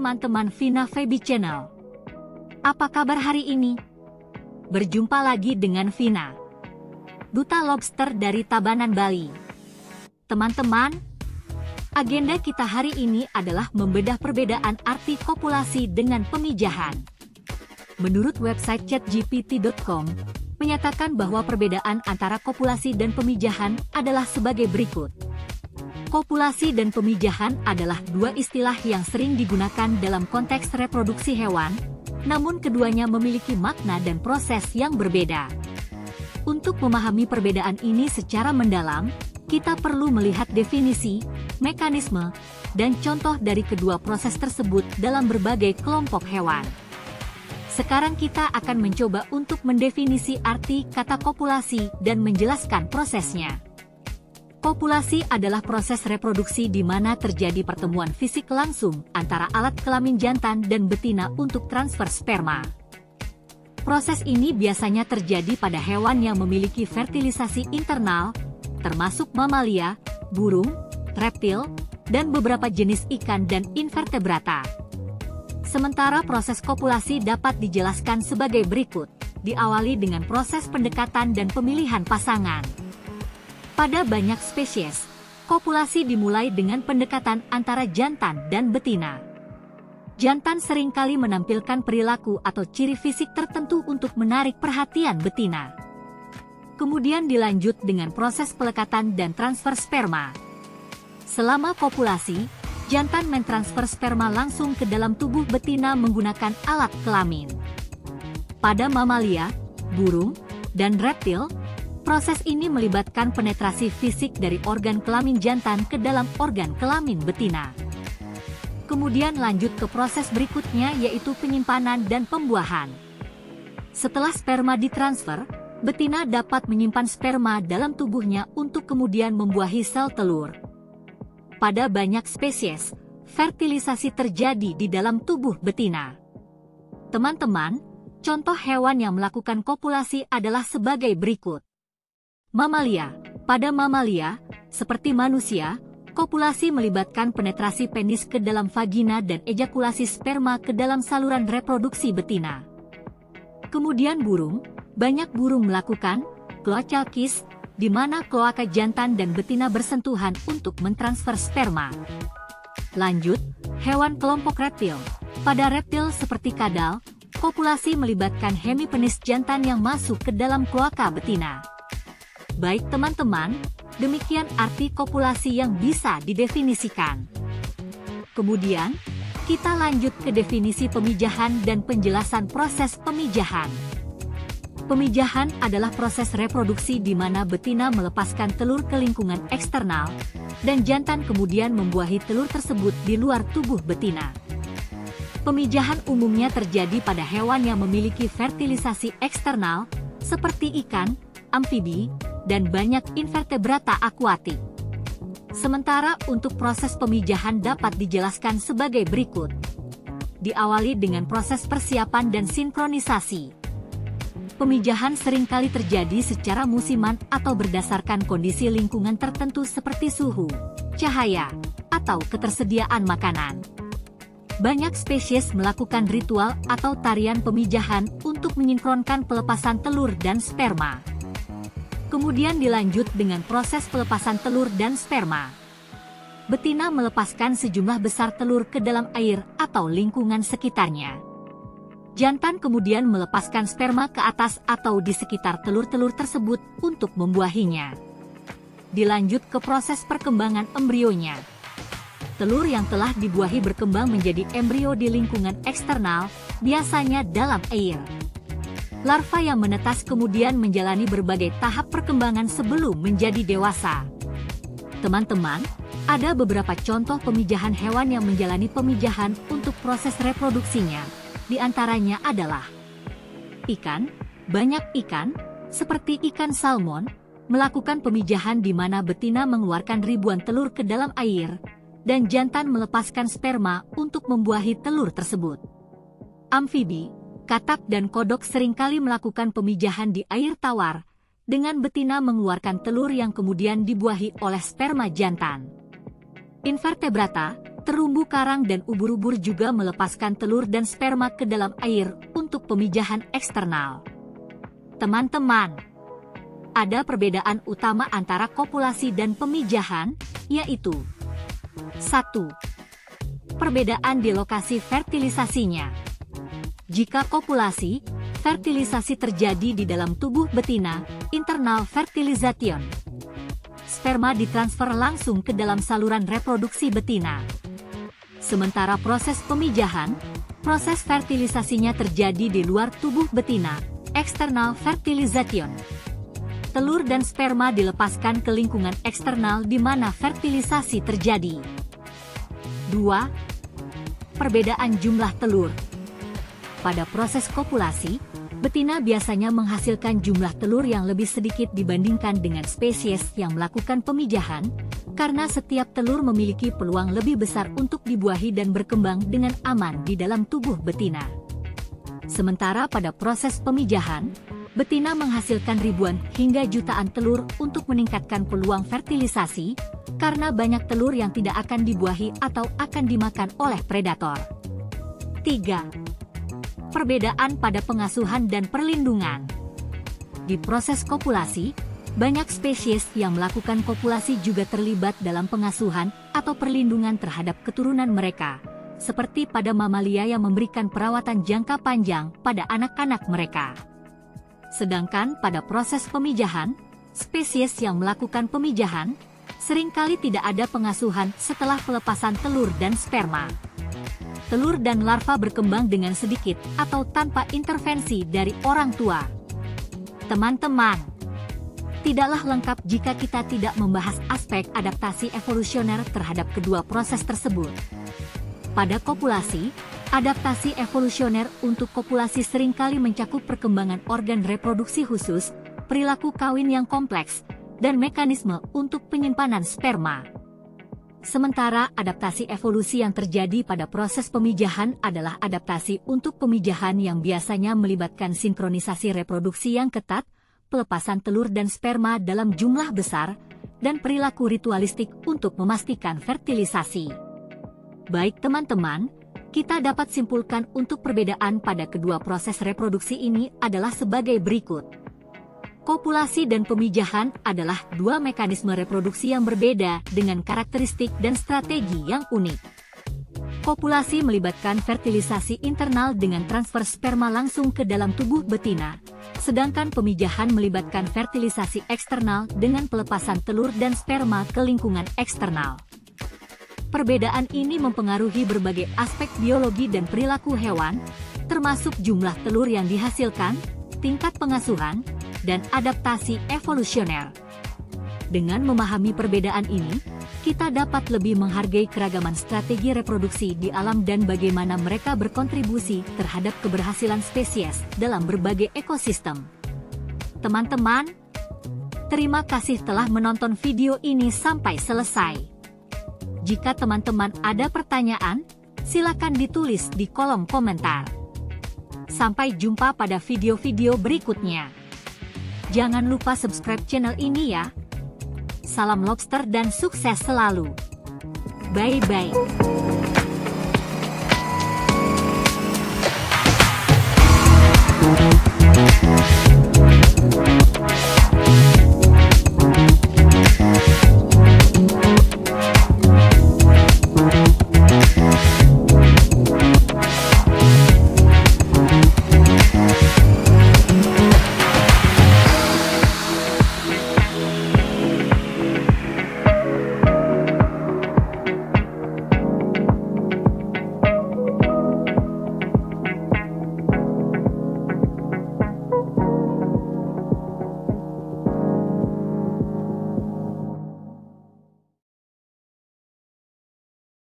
teman-teman Vina Feby Channel. Apa kabar hari ini? Berjumpa lagi dengan Vina, Duta Lobster dari Tabanan, Bali. Teman-teman, agenda kita hari ini adalah membedah perbedaan arti kopulasi dengan pemijahan. Menurut website chatgpt.com, menyatakan bahwa perbedaan antara kopulasi dan pemijahan adalah sebagai berikut. Kopulasi dan pemijahan adalah dua istilah yang sering digunakan dalam konteks reproduksi hewan, namun keduanya memiliki makna dan proses yang berbeda. Untuk memahami perbedaan ini secara mendalam, kita perlu melihat definisi, mekanisme, dan contoh dari kedua proses tersebut dalam berbagai kelompok hewan. Sekarang kita akan mencoba untuk mendefinisi arti kata kopulasi dan menjelaskan prosesnya. Kopulasi adalah proses reproduksi di mana terjadi pertemuan fisik langsung antara alat kelamin jantan dan betina untuk transfer sperma. Proses ini biasanya terjadi pada hewan yang memiliki fertilisasi internal, termasuk mamalia, burung, reptil, dan beberapa jenis ikan dan invertebrata. Sementara proses kopulasi dapat dijelaskan sebagai berikut, diawali dengan proses pendekatan dan pemilihan pasangan. Pada banyak spesies, kopulasi dimulai dengan pendekatan antara jantan dan betina. Jantan seringkali menampilkan perilaku atau ciri fisik tertentu untuk menarik perhatian betina. Kemudian dilanjut dengan proses pelekatan dan transfer sperma. Selama kopulasi, jantan mentransfer sperma langsung ke dalam tubuh betina menggunakan alat kelamin. Pada mamalia, burung, dan reptil, proses ini melibatkan penetrasi fisik dari organ kelamin jantan ke dalam organ kelamin betina. Kemudian lanjut ke proses berikutnya yaitu penyimpanan dan pembuahan. Setelah sperma ditransfer, betina dapat menyimpan sperma dalam tubuhnya untuk kemudian membuahi sel telur. Pada banyak spesies, fertilisasi terjadi di dalam tubuh betina. Teman-teman, contoh hewan yang melakukan kopulasi adalah sebagai berikut. Mamalia. Pada mamalia, seperti manusia, kopulasi melibatkan penetrasi penis ke dalam vagina dan ejakulasi sperma ke dalam saluran reproduksi betina. Kemudian burung, banyak burung melakukan cloacal kiss, di mana kloaka jantan dan betina bersentuhan untuk mentransfer sperma. Lanjut, hewan kelompok reptil. Pada reptil seperti kadal, kopulasi melibatkan hemipenis jantan yang masuk ke dalam kloaka betina. Baik teman-teman, demikian arti kopulasi yang bisa didefinisikan. Kemudian, kita lanjut ke definisi pemijahan dan penjelasan proses pemijahan. Pemijahan adalah proses reproduksi di mana betina melepaskan telur ke lingkungan eksternal, dan jantan kemudian membuahi telur tersebut di luar tubuh betina. Pemijahan umumnya terjadi pada hewan yang memiliki fertilisasi eksternal, seperti ikan, amfibi, dan banyak invertebrata akuatik. Sementara untuk proses pemijahan dapat dijelaskan sebagai berikut. Diawali dengan proses persiapan dan sinkronisasi. Pemijahan seringkali terjadi secara musiman atau berdasarkan kondisi lingkungan tertentu seperti suhu, cahaya, atau ketersediaan makanan. Banyak spesies melakukan ritual atau tarian pemijahan untuk menyinkronkan pelepasan telur dan sperma. Kemudian dilanjut dengan proses pelepasan telur dan sperma. Betina melepaskan sejumlah besar telur ke dalam air atau lingkungan sekitarnya. Jantan kemudian melepaskan sperma ke atas atau di sekitar telur-telur tersebut untuk membuahinya. Dilanjut ke proses perkembangan embrionya. Telur yang telah dibuahi berkembang menjadi embrio di lingkungan eksternal, biasanya dalam air. Larva yang menetas kemudian menjalani berbagai tahap perkembangan sebelum menjadi dewasa. Teman-teman, ada beberapa contoh pemijahan hewan yang menjalani pemijahan untuk proses reproduksinya. Di antaranya adalah ikan. Banyak ikan, seperti ikan salmon, melakukan pemijahan di mana betina mengeluarkan ribuan telur ke dalam air, dan jantan melepaskan sperma untuk membuahi telur tersebut. Amfibi, katak dan kodok seringkali melakukan pemijahan di air tawar, dengan betina mengeluarkan telur yang kemudian dibuahi oleh sperma jantan. Invertebrata, Terumbu karang dan ubur-ubur juga melepaskan telur dan sperma ke dalam air untuk pemijahan eksternal. Teman-teman, ada perbedaan utama antara kopulasi dan pemijahan, yaitu 1. Perbedaan di lokasi fertilisasinya. Jika kopulasi, fertilisasi terjadi di dalam tubuh betina, internal fertilization. Sperma ditransfer langsung ke dalam saluran reproduksi betina. Sementara proses pemijahan, proses fertilisasinya terjadi di luar tubuh betina, external fertilization. Telur dan sperma dilepaskan ke lingkungan eksternal di mana fertilisasi terjadi. 2. Perbedaan jumlah telur. Pada proses kopulasi, betina biasanya menghasilkan jumlah telur yang lebih sedikit dibandingkan dengan spesies yang melakukan pemijahan, karena setiap telur memiliki peluang lebih besar untuk dibuahi dan berkembang dengan aman di dalam tubuh betina. Sementara pada proses pemijahan, betina menghasilkan ribuan hingga jutaan telur untuk meningkatkan peluang fertilisasi, karena banyak telur yang tidak akan dibuahi atau akan dimakan oleh predator. 3. Perbedaan pada pengasuhan dan perlindungan. Di proses kopulasi, banyak spesies yang melakukan kopulasi juga terlibat dalam pengasuhan atau perlindungan terhadap keturunan mereka, seperti pada mamalia yang memberikan perawatan jangka panjang pada anak-anak mereka. Sedangkan pada proses pemijahan, spesies yang melakukan pemijahan seringkali tidak ada pengasuhan setelah pelepasan telur dan sperma. Telur dan larva berkembang dengan sedikit atau tanpa intervensi dari orang tua. Teman-teman, tidaklah lengkap jika kita tidak membahas aspek adaptasi evolusioner terhadap kedua proses tersebut. Pada kopulasi, adaptasi evolusioner untuk kopulasi seringkali mencakup perkembangan organ reproduksi khusus, perilaku kawin yang kompleks, dan mekanisme untuk penyimpanan sperma. Sementara adaptasi evolusi yang terjadi pada proses pemijahan adalah adaptasi untuk pemijahan yang biasanya melibatkan sinkronisasi reproduksi yang ketat, pelepasan telur dan sperma dalam jumlah besar, dan perilaku ritualistik untuk memastikan fertilisasi. Baik teman-teman, kita dapat simpulkan untuk perbedaan pada kedua proses reproduksi ini adalah sebagai berikut. Kopulasi dan pemijahan adalah dua mekanisme reproduksi yang berbeda dengan karakteristik dan strategi yang unik. Kopulasi melibatkan fertilisasi internal dengan transfer sperma langsung ke dalam tubuh betina, sedangkan pemijahan melibatkan fertilisasi eksternal dengan pelepasan telur dan sperma ke lingkungan eksternal. Perbedaan ini mempengaruhi berbagai aspek biologi dan perilaku hewan, termasuk jumlah telur yang dihasilkan, tingkat pengasuhan, dan adaptasi evolusioner. Dengan memahami perbedaan ini, kita dapat lebih menghargai keragaman strategi reproduksi di alam dan bagaimana mereka berkontribusi terhadap keberhasilan spesies dalam berbagai ekosistem. Teman-teman, terima kasih telah menonton video ini sampai selesai. Jika teman-teman ada pertanyaan, silakan ditulis di kolom komentar. Sampai jumpa pada video-video berikutnya. Jangan lupa subscribe channel ini ya. Salam lobster dan sukses selalu. Bye-bye.